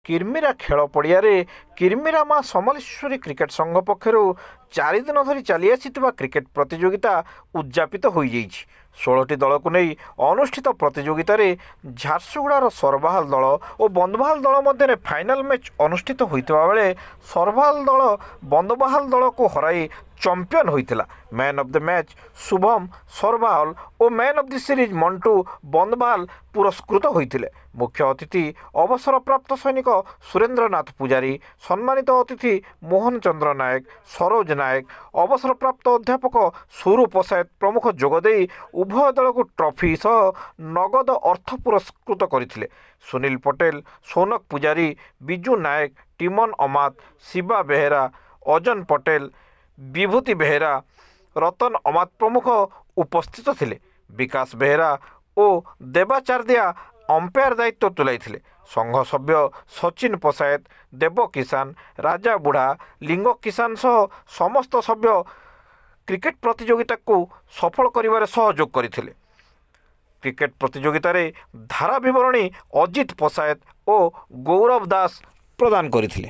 किरमिरा खेल पड़िया किरमिरा माँ समलेश्वरी क्रिकेट संघ पक्षर 4 दिन धरी चली आसीथिबा क्रिकेट प्रतियोगिता उद्यापित हो 16टी दल को नहीं अनुष्ठित प्रतियोगिता झारसुगुड़ार सरबाहाल दल और बंदबाहाल दल मध्य फाइनाल मैच अनुष्ठित होता बेले सरबाहाल दल बंदबाहाल दल को हराई चैंपियन होता। Man of the match Shubham Sarbahal और man of the series Mantu Bandbahal पुरस्कृत होते। मुख्य अतिथि अवसरप्राप्त सैनिक सुरेंद्रनाथ पुजारी, सम्मानित अतिथि मोहन चंद्र नायक, सरोज नायक, अवसरप्राप्त अध्यापक स्वरूप सहित प्रमुख जोगदे उभय दल को ट्रॉफी सह नगद अर्थ पुरस्कृत करथिले। सुनील पटेल, सोनक पुजारी, बिजू नायक, टिमन अमात, शिवा बेहेरा, अजन पटेल, विभूति बेहेरा, रतन अमात प्रमुख उपस्थित थिले। विकास बेहेरा और देवाचार्या अंपायर दायित्व तुलाई। संघ सभ्य सचिन पसायत, देव किसान, राजा बुढ़ा, लिंग किसान सह समस्त सभ्य क्रिकेट प्रतियोगिता को सफल करिवारे सहयोग करथिले। क्रिकेट प्रतियोगिता रे धारा विवरणी अजित पसायत और गौरव दास प्रदान करथिले।